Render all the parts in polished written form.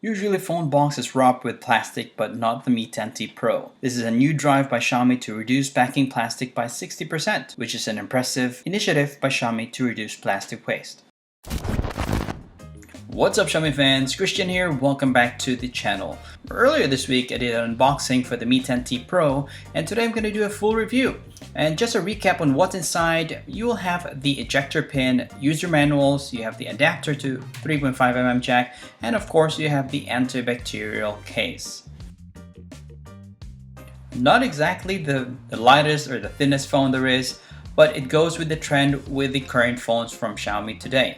Usually phone box is wrapped with plastic, but not the Mi 10T Pro. This is a new drive by Xiaomi to reduce packing plastic by 60%, which is an impressive initiative by Xiaomi to reduce plastic waste. What's up Xiaomi fans, Christian here, welcome back to the channel. Earlier this week I did an unboxing for the Mi 10T Pro, and today I'm going to do a full review. And just a recap on what's inside, you will have the ejector pin, user manuals, you have the adapter to 3.5mm jack, and of course you have the antibacterial case. Not exactly the lightest or the thinnest phone there is, but it goes with the trend with the current phones from Xiaomi today.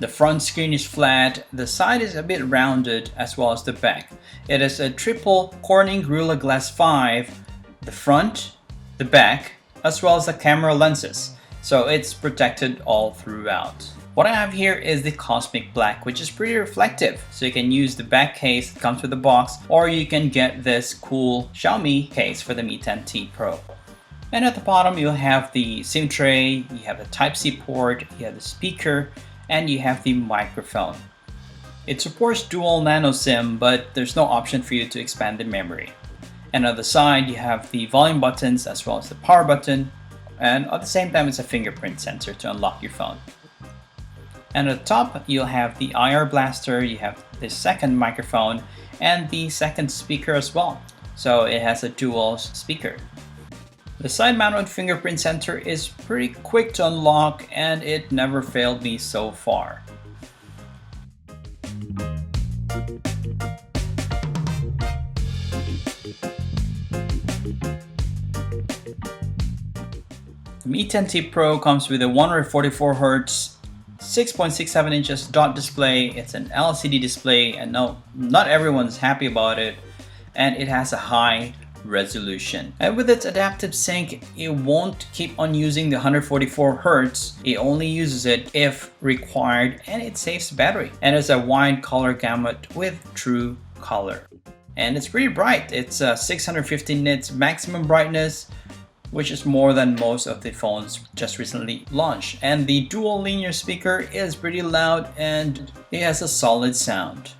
The front screen is flat, the side is a bit rounded as well as the back. It is a triple Corning Gorilla Glass 5, the front, the back, as well as the camera lenses, so it's protected all throughout. What I have here is the Cosmic Black, which is pretty reflective, so you can use the back case that comes with the box, or you can get this cool Xiaomi case for the Mi 10T Pro. And at the bottom you'll have the SIM tray, you have the Type-C port, you have the speaker, and you have the microphone. It supports dual nano SIM, but there's no option for you to expand the memory. And on the side you have the volume buttons as well as the power button, and at the same time it's a fingerprint sensor to unlock your phone. And at the top you'll have the IR blaster, you have the second microphone and the second speaker as well, so it has a dual speaker. The side mounted fingerprint sensor is pretty quick to unlock and it never failed me so far. The Mi 10T Pro comes with a 144Hz 6.67 inches dot display. It's an LCD display, and no, not everyone's happy about it, and it has a high resolution. And with its adaptive sync, it won't keep on using the 144 Hz. It only uses it if required, and it saves battery. And it's a wide color gamut with true color. And it's pretty bright. It's 650 nits maximum brightness, which is more than most of the phones just recently launched. And the dual linear speaker is pretty loud and it has a solid sound.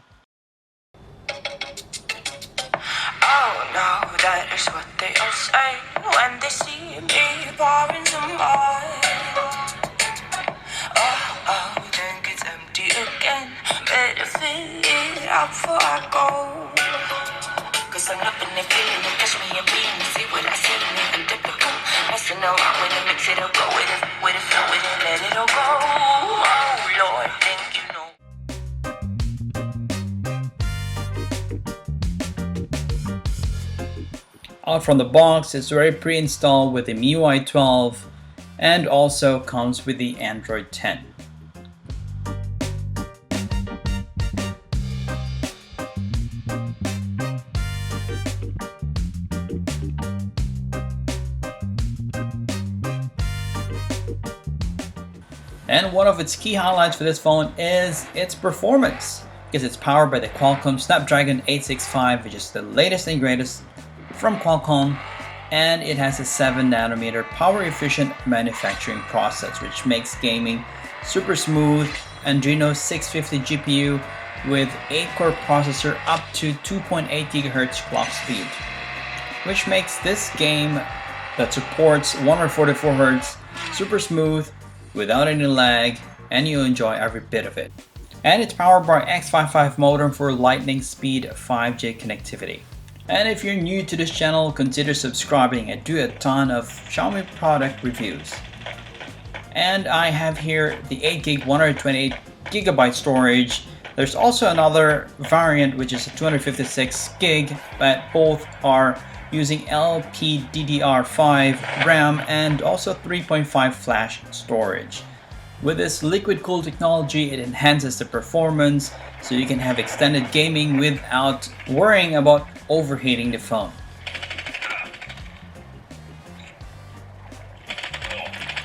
No, that is what they all say when they see me pouring some more. Oh, think it's empty again. Better fill it up before I go. Cause I'm up in the feeling and catch me and being and see what I see and typical. Messing around with it, mix it up, go with it, flow with it, let it all go. Oh Lord, think you know. Out from the box, it's already pre-installed with the MIUI 12 and also comes with the Android 10. And one of its key highlights for this phone is its performance, because it's powered by the Qualcomm Snapdragon 865, which is the latest and greatest from Qualcomm, and it has a 7nm power efficient manufacturing process, which makes gaming super smooth. Adreno 650 GPU with 8-core processor up to 2.8 GHz clock speed, which makes this game that supports 144 Hz super smooth without any lag, and you'll enjoy every bit of it. And it's powered by X55 modem for lightning speed 5G connectivity. And if you're new to this channel, consider subscribing. I do a ton of Xiaomi product reviews. And I have here the 8GB 128GB storage. There's also another variant which is a 256GB, but both are using LPDDR5 RAM and also 3.5 flash storage. With this liquid cool technology, it enhances the performance so you can have extended gaming without worrying about overheating the phone.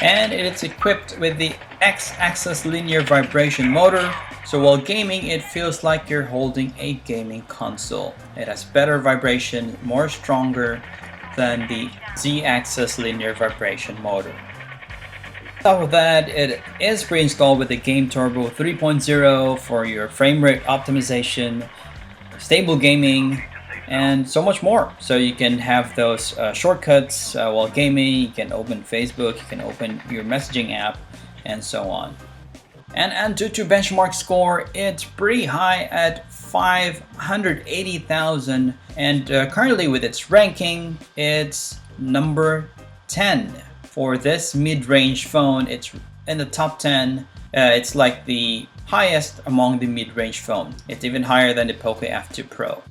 And it's equipped with the X-axis linear vibration motor, so while gaming it feels like you're holding a gaming console. It has better vibration, more stronger than the Z-axis linear vibration motor. On top of that, it is pre-installed with the Game Turbo 3.0 for your frame rate optimization. stable gaming, and so much more. So you can have those shortcuts while gaming. You can open Facebook, you can open your messaging app, and so on. And Antutu benchmark score, it's pretty high at 580,000, and currently with its ranking, it's number 10 for this mid-range phone. It's in the top 10. It's like the highest among the mid-range phone. It's even higher than the Poco F2 Pro.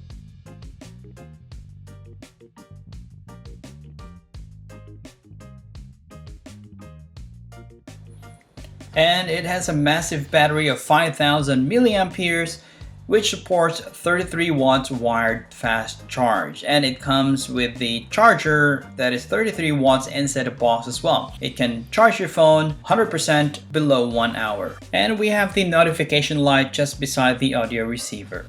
And it has a massive battery of 5,000 milliamperes, which supports 33 watts wired fast charge. And it comes with the charger that is 33 watts inside the box as well. It can charge your phone 100% below 1 hour. And we have the notification light just beside the audio receiver.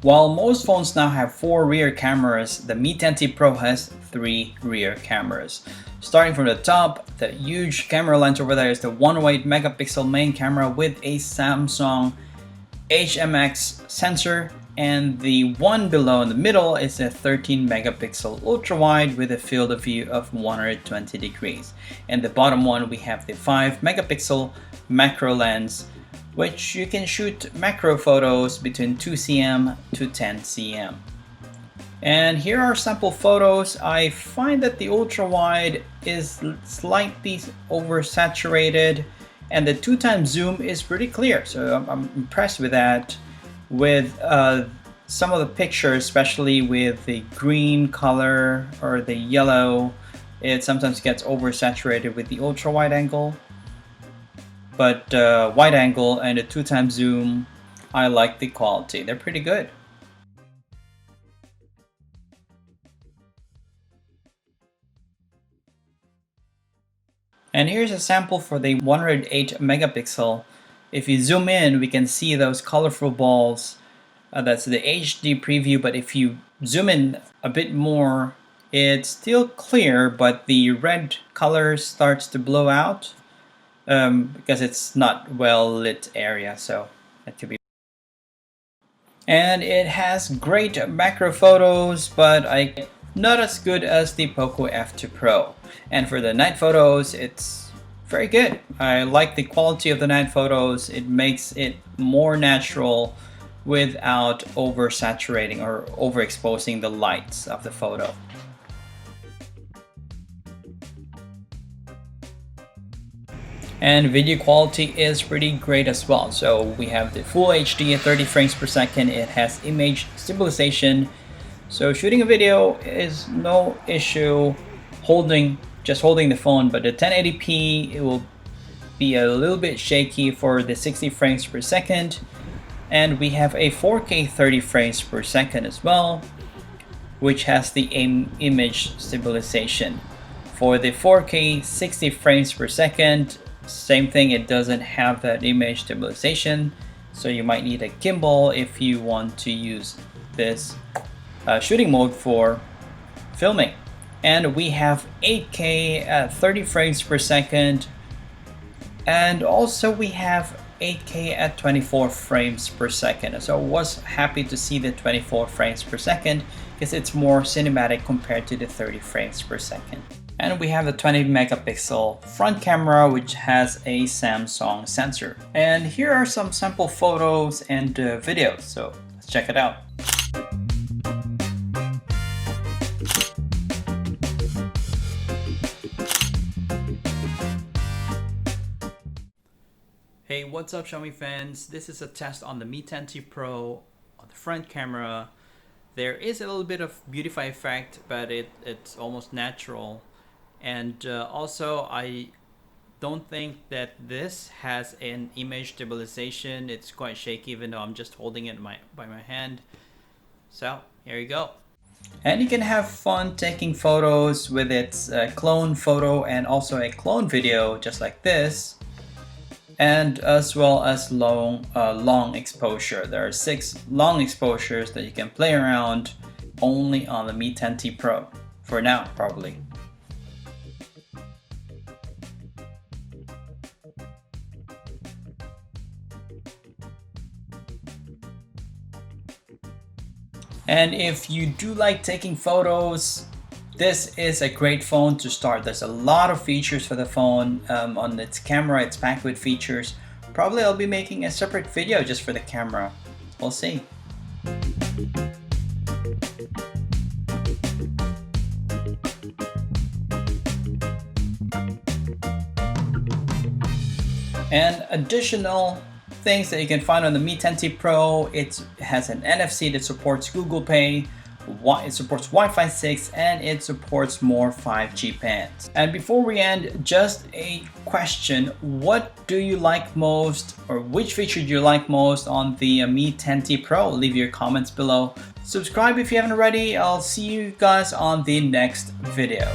While most phones now have 4 rear cameras, the Mi 10T Pro has 3 rear cameras. Starting from the top, the huge camera lens over there is the 108 megapixel main camera with a Samsung HMX sensor, and the one below in the middle is a 13 megapixel ultra wide with a field of view of 120 degrees. And the bottom one, we have the 5 megapixel macro lens, which you can shoot macro photos between 2 cm to 10 cm. And here are sample photos. I find that the ultra wide is slightly oversaturated, and the 2x zoom is pretty clear. So I'm impressed with that. With some of the pictures, especially with the green color or the yellow, it sometimes gets oversaturated with the ultra wide angle. But wide angle and a 2x zoom, I like the quality. They're pretty good. And here's a sample for the 108 megapixel. If you zoom in, we can see those colorful balls. That's the HD preview, but if you zoom in a bit more, it's still clear, but the red color starts to blow out. Because it's not well lit area, so that could be. And it has great macro photos, but not as good as the Poco F2 Pro. And for the night photos, it's very good. I like the quality of the night photos. It makes it more natural without oversaturating or overexposing the lights of the photo. And video quality is pretty great as well. So we have the full HD at 30 frames per second. It has image stabilization. So shooting a video is no issue just holding the phone, but the 1080p, it will be a little bit shaky for the 60 frames per second. And we have a 4K 30 frames per second as well, which has the image stabilization. For the 4K 60 frames per second, same thing, it doesn't have that image stabilization, so you might need a gimbal if you want to use this shooting mode for filming. And we have 8K at 30 frames per second, and also we have 8K at 24 frames per second. So I was happy to see the 24 frames per second because it's more cinematic compared to the 30 frames per second. And we have the 20 megapixel front camera, which has a Samsung sensor. And here are some sample photos and videos, so let's check it out. Hey, what's up Xiaomi fans? This is a test on the Mi 10T Pro on the front camera. There is a little bit of beautify effect, but it's almost natural. And also I don't think that this has an image stabilization. It's quite shaky even though I'm just holding it by my hand. So here you go. And you can have fun taking photos with its clone photo and also a clone video just like this. And as well as long exposure. There are 6 long exposures that you can play around only on the Mi 10T Pro. For now, probably. And if you do like taking photos, this is a great phone to start. There's a lot of features for the phone. On its camera, it's packed with features. Probably I'll be making a separate video just for the camera. We'll see. And additional things that you can find on the Mi 10T Pro, it has an NFC that supports Google Pay, it supports Wi-Fi 6, and it supports more 5G bands. And before we end, just a question: what do you like most, or which feature do you like most on the Mi 10T Pro? Leave your comments below. Subscribe if you haven't already. I'll see you guys on the next video.